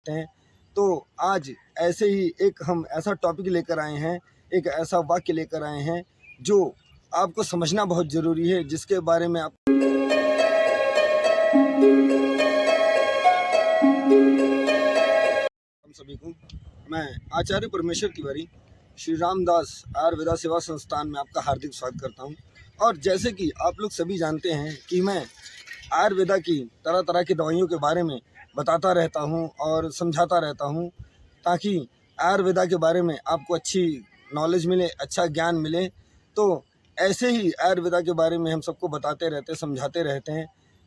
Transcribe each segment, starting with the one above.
हैं। तो आज ऐसे ही एक हम ऐसा टॉपिक लेकर आए हैं, एक ऐसा वाक्य लेकर आए हैं जो आपको समझना बहुत ज़रूरी है, जिसके बारे में आप हम सभी को मैं आचार्य परमेश्वर तिवारी श्री रामदास आयुर्वेदा सेवा संस्थान में आपका हार्दिक स्वागत करता हूं। और जैसे कि आप लोग सभी जानते हैं कि मैं आयुर्वेदा की तरह तरह की दवाइयों के बारे में बताता रहता हूं और समझाता रहता हूं, ताकि आयुर्वेदा के बारे में आपको अच्छी नॉलेज मिले, अच्छा ज्ञान मिले। तो ऐसे ही आयुर्वेदा के बारे में हम सबको बताते रहते, समझाते रहते हैं।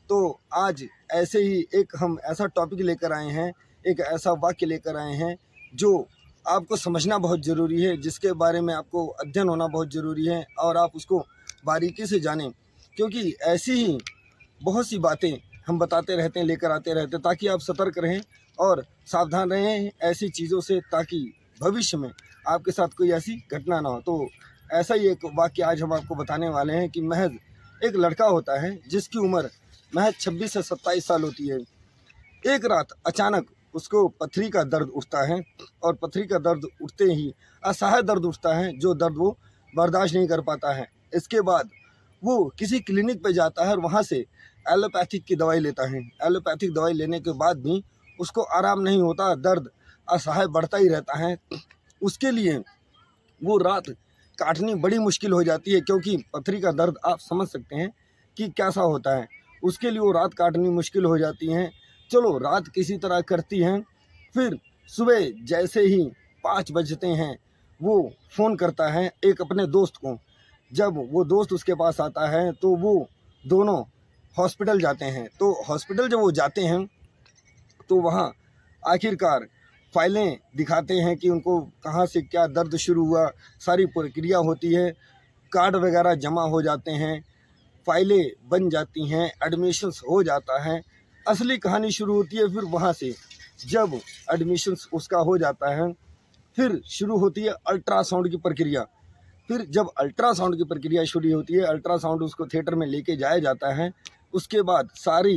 तो आज ऐसे ही एक हम ऐसा टॉपिक लेकर आए हैं, एक ऐसा वाक्य लेकर आए हैं जो आपको समझना बहुत ज़रूरी है, जिसके बारे में आपको अध्ययन होना बहुत ज़रूरी है और आप उसको बारीकी से जानें, क्योंकि ऐसी ही बहुत सी बातें हम बताते रहते हैं, लेकर आते रहते हैं, ताकि आप सतर्क रहें और सावधान रहें ऐसी चीज़ों से, ताकि भविष्य में आपके साथ कोई ऐसी घटना ना हो। तो ऐसा ही एक वाक्य आज हम आपको बताने वाले हैं कि महज एक लड़का होता है जिसकी उम्र महज 26 से 27 साल होती है। एक रात अचानक उसको पथरी का दर्द उठता है और पथरी का दर्द उठते ही असहाय दर्द उठता है, जो दर्द वो बर्दाश्त नहीं कर पाता है। इसके बाद वो किसी क्लिनिक पे जाता है और वहाँ से एलोपैथिक की दवाई लेता है। एलोपैथिक दवाई लेने के बाद भी उसको आराम नहीं होता, दर्द असहाय बढ़ता ही रहता है। उसके लिए वो रात काटनी बड़ी मुश्किल हो जाती है, क्योंकि पथरी का दर्द आप समझ सकते हैं कि कैसा होता है। उसके लिए वो रात काटनी मुश्किल हो जाती हैं। चलो रात किसी तरह करती हैं, फिर सुबह जैसे ही 5 बजते हैं वो फ़ोन करता है एक अपने दोस्त को। जब वो दोस्त उसके पास आता है तो वो दोनों हॉस्पिटल जाते हैं। तो हॉस्पिटल जब वो जाते हैं तो वहाँ आखिरकार फाइलें दिखाते हैं कि उनको कहाँ से क्या दर्द शुरू हुआ, सारी प्रक्रिया होती है, कार्ड वगैरह जमा हो जाते हैं, फाइलें बन जाती हैं, एडमिशन्स हो जाता है। असली कहानी शुरू होती है फिर वहाँ से। जब एडमिशन्स उसका हो जाता है, फिर शुरू होती है अल्ट्रासाउंड की प्रक्रिया। फिर जब अल्ट्रासाउंड की प्रक्रिया शुरू होती है, अल्ट्रासाउंड उसको थिएटर में लेके जाया जाता है। उसके बाद सारी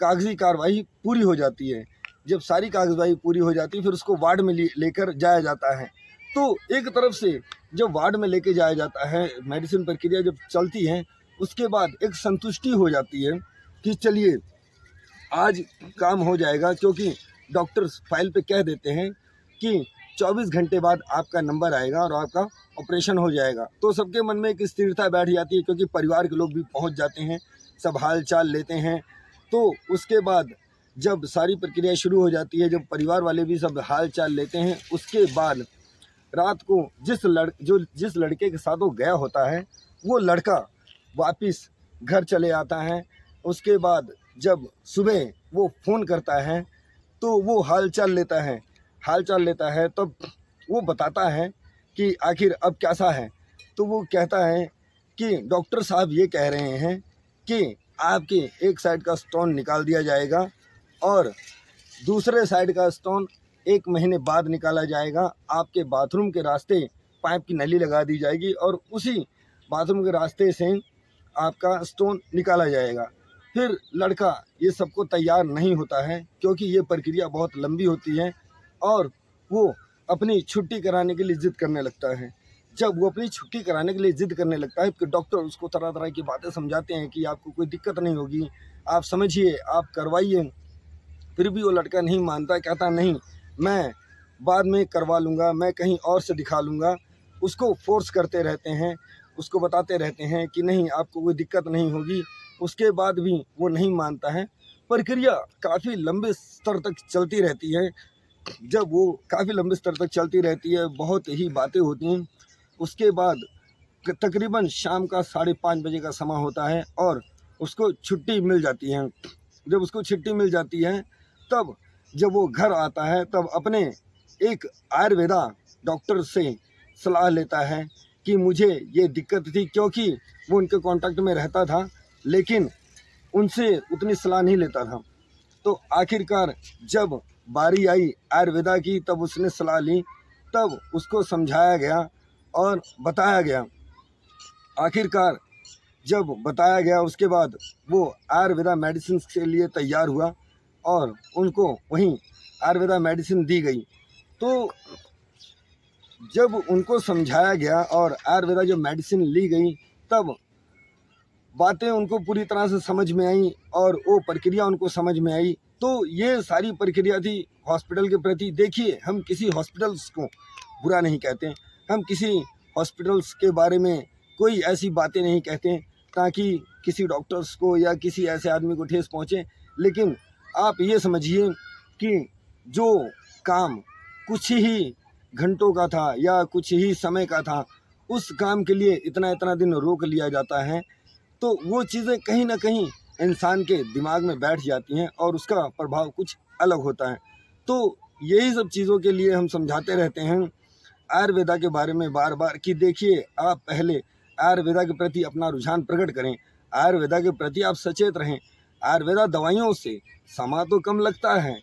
कागजी कार्रवाई पूरी हो जाती है। जब सारी कागज़ाई पूरी हो जाती है, फिर उसको वार्ड में लेकर जाया जाता है। तो एक तरफ से जब वार्ड में लेके जाया जाता है, मेडिसिन प्रक्रिया जब चलती है, उसके बाद एक संतुष्टि हो जाती है कि चलिए आज काम हो जाएगा, क्योंकि डॉक्टर्स फाइल पे कह देते हैं कि 24 घंटे बाद आपका नंबर आएगा और आपका ऑपरेशन हो जाएगा। तो सबके मन में एक स्थिरता बैठ जाती है, क्योंकि परिवार के लोग भी पहुंच जाते हैं, सब हाल चाल लेते हैं। तो उसके बाद जब सारी प्रक्रिया शुरू हो जाती है, जब परिवार वाले भी सब हाल चाल लेते हैं, उसके बाद रात को जिस लड़के के साथ वो गया होता है, वो लड़का वापस घर चले आता है। उसके बाद जब सुबह वो फ़ोन करता है तो वो हाल चाल लेता है, तब वो बताता है कि आखिर अब कैसा है। तो वो कहता है कि डॉक्टर साहब ये कह रहे हैं कि आपके एक साइड का स्टोन निकाल दिया जाएगा और दूसरे साइड का स्टोन 1 महीने बाद निकाला जाएगा। आपके बाथरूम के रास्ते पाइप की नली लगा दी जाएगी और उसी बाथरूम के रास्ते से आपका स्टोन निकाला जाएगा। फिर लड़का ये सबको तैयार नहीं होता है, क्योंकि ये प्रक्रिया बहुत लंबी होती है, और वो अपनी छुट्टी कराने के लिए ज़िद करने लगता है। जब वो अपनी छुट्टी कराने के लिए ज़िद करने लगता है, तो डॉक्टर उसको तरह तरह की बातें समझाते हैं कि आपको कोई दिक्कत नहीं होगी, आप समझिए, आप करवाइए। फिर भी वो लड़का नहीं मानता, कहता नहीं, मैं बाद में करवा लूँगा, मैं कहीं और से दिखा लूँगा। उसको फ़ोर्स करते रहते हैं, उसको बताते रहते हैं कि नहीं, आपको कोई दिक्कत नहीं होगी। उसके बाद भी वो नहीं मानता है। प्रक्रिया काफ़ी लंबे स्तर तक चलती रहती है। जब वो काफ़ी लंबे स्तर तक चलती रहती है, बहुत ही बातें होती हैं। उसके बाद तकरीबन शाम का 5:30 बजे का समय होता है और उसको छुट्टी मिल जाती है। जब उसको छुट्टी मिल जाती है, तब जब वो घर आता है, तब अपने एक आयुर्वेदा डॉक्टर से सलाह लेता है कि मुझे ये दिक्कत थी, क्योंकि वो उनके कांटेक्ट में रहता था, लेकिन उनसे उतनी सलाह नहीं लेता था। तो आखिरकार जब बारी आई आयुर्वेदा की, तब उसने सलाह ली, तब उसको समझाया गया और बताया गया। आखिरकार जब बताया गया, उसके बाद वो आयुर्वेदा मेडिसिन के लिए तैयार हुआ और उनको वहीं आयुर्वेदा मेडिसिन दी गई, तो जब उनको समझाया गया और आयुर्वेदा जो मेडिसिन ली गई, तब बातें उनको पूरी तरह से समझ में आई और वो प्रक्रिया उनको समझ में आई। तो ये सारी प्रक्रिया थी हॉस्पिटल के प्रति। देखिए, हम किसी हॉस्पिटल्स को बुरा नहीं कहते, हम किसी हॉस्पिटल्स के बारे में कोई ऐसी बातें नहीं कहते ताकि किसी डॉक्टर्स को या किसी ऐसे आदमी को ठेस पहुँचे। लेकिन आप ये समझिए कि जो काम कुछ ही घंटों का था या कुछ ही समय का था, उस काम के लिए इतना इतना दिन रोक लिया जाता है, तो वो चीज़ें कहीं ना कहीं इंसान के दिमाग में बैठ जाती हैं और उसका प्रभाव कुछ अलग होता है। तो यही सब चीज़ों के लिए हम समझाते रहते हैं आयुर्वेदा के बारे में बार बार कि देखिए, आप पहले आयुर्वेदा के प्रति अपना रुझान प्रकट करें, आयुर्वेदा के प्रति आप सचेत रहें। आयुर्वेदा दवाइयों से समय तो कम लगता है,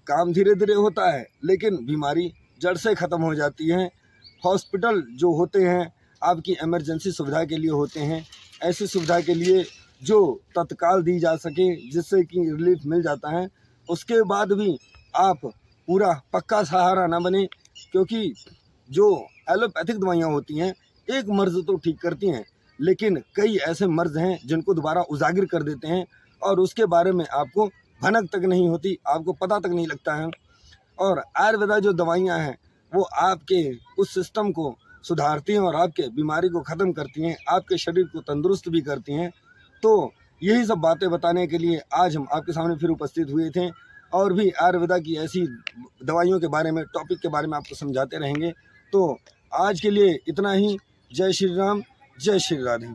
काम धीरे धीरे होता है, लेकिन बीमारी जड़ से ख़त्म हो जाती है। हॉस्पिटल जो होते हैं आपकी इमरजेंसी सुविधा के लिए होते हैं, ऐसी सुविधा के लिए जो तत्काल दी जा सके जिससे कि रिलीफ मिल जाता है। उसके बाद भी आप पूरा पक्का सहारा ना बने, क्योंकि जो एलोपैथिक दवाइयाँ होती हैं एक मर्ज़ तो ठीक करती हैं, लेकिन कई ऐसे मर्ज़ हैं जिनको दोबारा उजागर कर देते हैं और उसके बारे में आपको भनक तक नहीं होती, आपको पता तक नहीं लगता है। और आयुर्वेदा जो दवाइयाँ हैं वो आपके उस सिस्टम को सुधारती हैं और आपके बीमारी को ख़त्म करती हैं, आपके शरीर को तंदुरुस्त भी करती हैं। तो यही सब बातें बताने के लिए आज हम आपके सामने फिर उपस्थित हुए थे और भी आयुर्वेदा की ऐसी दवाइयों के बारे में, टॉपिक के बारे में आपको समझाते रहेंगे। तो आज के लिए इतना ही। जय श्री राम, जय श्री राधे।